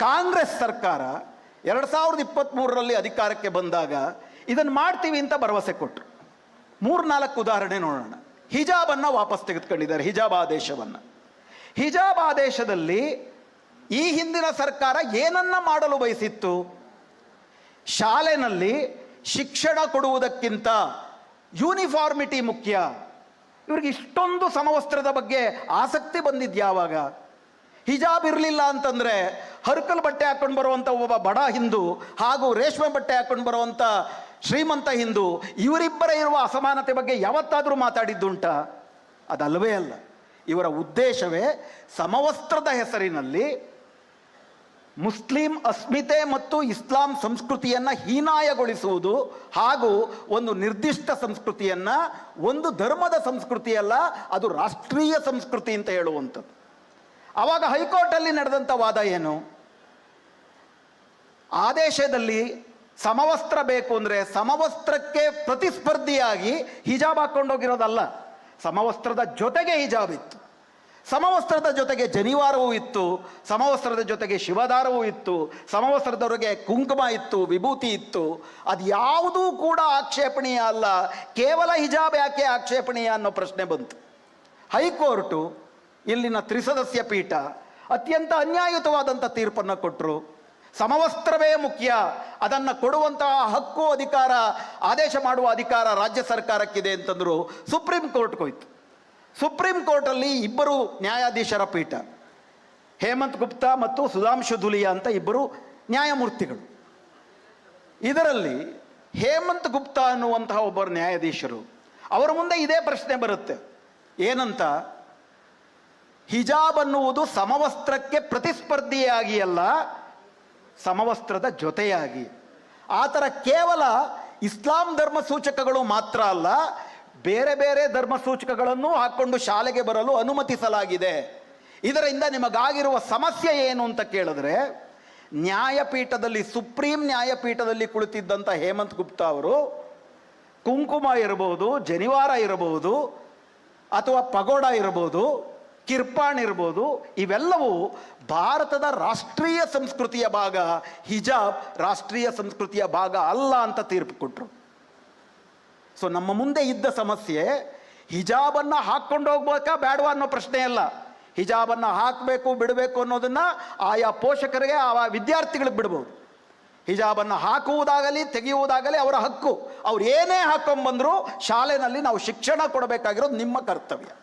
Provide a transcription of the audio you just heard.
ಕಾಂಗ್ರೆಸ್ ಸರ್ಕಾರ 2023ರಲ್ಲಿ ಅಧಿಕಾರಕ್ಕೆ ಬಂದಾಗ ಇದನ್ನು ಮಾಡ್ತೀವಿ ಅಂತ ಭರವಸೆ ಕೊಟ್ಟರು. 3-4 ಉದಾಹರಣೆ ನೋಡೋಣ. ಹಿಜಾಬನ್ನು ವಾಪಸ್ ತೆಗೆದುಕೊಂಡಿದ್ದಾರೆ, ಹಿಜಾಬ್ ಆದೇಶವನ್ನು. ಹಿಜಾಬ್ ಆದೇಶದಲ್ಲಿ ಈ ಹಿಂದಿನ ಸರ್ಕಾರ ಏನನ್ನ ಮಾಡಲು ಬಯಸಿತ್ತು? ಶಾಲೆನಲ್ಲಿ ಶಿಕ್ಷಣ ಕೊಡುವುದಕ್ಕಿಂತ ಯೂನಿಫಾರ್ಮಿಟಿ ಮುಖ್ಯ. ಇವ್ರಿಗೆ ಇಷ್ಟೊಂದು ಸಮವಸ್ತ್ರದ ಬಗ್ಗೆ ಆಸಕ್ತಿ ಬಂದಿದ್ಯಾವಾಗ? ಹಿಜಾಬ್ ಇರಲಿಲ್ಲ ಅಂತಂದರೆ ಹರ್ಕಲ್ ಬಟ್ಟೆ ಹಾಕೊಂಡು ಬರುವಂಥ ಒಬ್ಬ ಬಡ ಹಿಂದೂ ಹಾಗೂ ರೇಷ್ಮೆ ಬಟ್ಟೆ ಹಾಕೊಂಡು ಬರುವಂಥ ಶ್ರೀಮಂತ ಹಿಂದೂ, ಇವರಿಬ್ಬರ ಇರುವ ಅಸಮಾನತೆ ಬಗ್ಗೆ ಯಾವತ್ತಾದರೂ ಮಾತಾಡಿದ್ದುಂಟ? ಅದಲ್ಲವೇ ಅಲ್ಲ. ಇವರ ಉದ್ದೇಶವೇ ಸಮವಸ್ತ್ರದ ಹೆಸರಿನಲ್ಲಿ ಮುಸ್ಲಿಂ ಅಸ್ಮಿತೆ ಮತ್ತು ಇಸ್ಲಾಂ ಸಂಸ್ಕೃತಿಯನ್ನು ಹೀನಾಯಗೊಳಿಸುವುದು ಹಾಗೂ ಒಂದು ನಿರ್ದಿಷ್ಟ ಸಂಸ್ಕೃತಿಯನ್ನು, ಒಂದು ಧರ್ಮದ ಸಂಸ್ಕೃತಿಯಲ್ಲ, ಅದು ರಾಷ್ಟ್ರೀಯ ಸಂಸ್ಕೃತಿ ಅಂತ ಹೇಳುವಂಥದ್ದು. ಆವಾಗ ಹೈಕೋರ್ಟಲ್ಲಿ ನಡೆದಂಥ ವಾದ ಏನು? ಆದೇಶದಲ್ಲಿ ಸಮವಸ್ತ್ರ ಬೇಕು ಅಂದರೆ ಸಮವಸ್ತ್ರಕ್ಕೆ ಪ್ರತಿಸ್ಪರ್ಧಿಯಾಗಿ ಹಿಜಾಬ್ ಹಾಕ್ಕೊಂಡೋಗಿರೋದಲ್ಲ, ಸಮವಸ್ತ್ರದ ಜೊತೆಗೆ ಹಿಜಾಬ್ ಇತ್ತು, ಸಮವಸ್ತ್ರದ ಜೊತೆಗೆ ಜನಿವಾರವೂ ಇತ್ತು, ಸಮವಸ್ತ್ರದ ಜೊತೆಗೆ ಶಿವದಾರವೂ ಇತ್ತು, ಸಮವಸ್ತ್ರದವರೆಗೆ ಕುಂಕುಮ ಇತ್ತು, ವಿಭೂತಿ ಇತ್ತು. ಅದು ಯಾವುದೂ ಕೂಡ ಆಕ್ಷೇಪಣೀಯ ಅಲ್ಲ. ಕೇವಲ ಹಿಜಾಬ್ ಯಾಕೆ ಆಕ್ಷೇಪಣೀಯ ಅನ್ನೋ ಪ್ರಶ್ನೆ ಬಂತು. ಹೈಕೋರ್ಟು, ಇಲ್ಲಿನ ತ್ರಿಸದಸ್ಯ ಪೀಠ, ಅತ್ಯಂತ ಅನ್ಯಾಯಯುತವಾದಂಥ ತೀರ್ಪನ್ನು ಕೊಟ್ಟರು. ಸಮವಸ್ತ್ರವೇ ಮುಖ್ಯ, ಅದನ್ನು ಕೊಡುವಂತಹ ಹಕ್ಕು, ಅಧಿಕಾರ, ಆದೇಶ ಮಾಡುವ ಅಧಿಕಾರ ರಾಜ್ಯ ಸರ್ಕಾರಕ್ಕಿದೆ ಅಂತಂದರು. ಸುಪ್ರೀಂ ಕೋರ್ಟ್ಗೆ ಹೋಯ್ತು. ಸುಪ್ರೀಂ ಕೋರ್ಟಲ್ಲಿ ಇಬ್ಬರು ನ್ಯಾಯಾಧೀಶರ ಪೀಠ, ಹೇಮಂತ್ ಗುಪ್ತಾ ಮತ್ತು ಸುಧಾಂಶು ಧುಲಿಯಾ ಅಂತ ಇಬ್ಬರು ನ್ಯಾಯಮೂರ್ತಿಗಳು. ಇದರಲ್ಲಿ ಹೇಮಂತ್ ಗುಪ್ತಾ ಅನ್ನುವಂತಹ ಒಬ್ಬರು ನ್ಯಾಯಾಧೀಶರು, ಅವರ ಮುಂದೆ ಇದೇ ಪ್ರಶ್ನೆ ಬರುತ್ತೆ. ಏನಂತ? ಹಿಜಾಬ್ ಅನ್ನುವುದು ಸಮವಸ್ತ್ರಕ್ಕೆ ಪ್ರತಿಸ್ಪರ್ಧಿಯಾಗಿ ಅಲ್ಲ, ಸಮವಸ್ತ್ರದ ಜೊತೆಯಾಗಿ. ಆ ಥರ ಕೇವಲ ಇಸ್ಲಾಂ ಧರ್ಮ ಸೂಚಕಗಳು ಮಾತ್ರ ಅಲ್ಲ, ಬೇರೆ ಬೇರೆ ಧರ್ಮ ಸೂಚಕಗಳನ್ನು ಹಾಕ್ಕೊಂಡು ಶಾಲೆಗೆ ಬರಲು ಅನುಮತಿಸಲಾಗಿದೆ. ಇದರಿಂದ ನಿಮಗಾಗಿರುವ ಸಮಸ್ಯೆ ಏನು ಅಂತ ಕೇಳಿದ್ರೆ, ನ್ಯಾಯಪೀಠದಲ್ಲಿ, ಸುಪ್ರೀಂ ನ್ಯಾಯಪೀಠದಲ್ಲಿ ಕುಳಿತಿದ್ದಂಥ ಹೇಮಂತ್ ಗುಪ್ತಾ ಅವರು ಕುಂಕುಮ ಇರಬಹುದು, ಜನಿವಾರ ಇರಬಹುದು, ಅಥವಾ ಪಗೋಡ ಇರಬಹುದು, ಕಿರ್ಪಾಣ್ ಇರ್ಬೋದು, ಇವೆಲ್ಲವೂ ಭಾರತದ ರಾಷ್ಟ್ರೀಯ ಸಂಸ್ಕೃತಿಯ ಭಾಗ, ಹಿಜಾಬ್ ರಾಷ್ಟ್ರೀಯ ಸಂಸ್ಕೃತಿಯ ಭಾಗ ಅಲ್ಲ ಅಂತ ತೀರ್ಪು ಕೊಟ್ಟರು. ಸೊ ನಮ್ಮ ಮುಂದೆ ಇದ್ದ ಸಮಸ್ಯೆ ಹಿಜಾಬನ್ನು ಹಾಕ್ಕೊಂಡು ಹೋಗ್ಬೇಕಾ ಬೇಡವಾ ಅನ್ನೋ ಪ್ರಶ್ನೆ ಅಲ್ಲ. ಹಿಜಾಬನ್ನು ಹಾಕಬೇಕು ಬಿಡಬೇಕು ಅನ್ನೋದನ್ನು ಆಯಾ ಪೋಷಕರಿಗೆ, ಆ ವಿದ್ಯಾರ್ಥಿಗಳಿಗೆ ಬಿಡ್ಬೋದು. ಹಿಜಾಬನ್ನು ಹಾಕುವುದಾಗಲಿ ತೆಗೆಯುವುದಾಗಲಿ ಅವರ ಹಕ್ಕು. ಅವ್ರು ಏನೇ ಹಾಕೊಂಡ್ಬಂದರೂ ಶಾಲೆಯಲ್ಲಿ ನಾವು ಶಿಕ್ಷಣ ಕೊಡಬೇಕಾಗಿರೋದು ನಿಮ್ಮ ಕರ್ತವ್ಯ.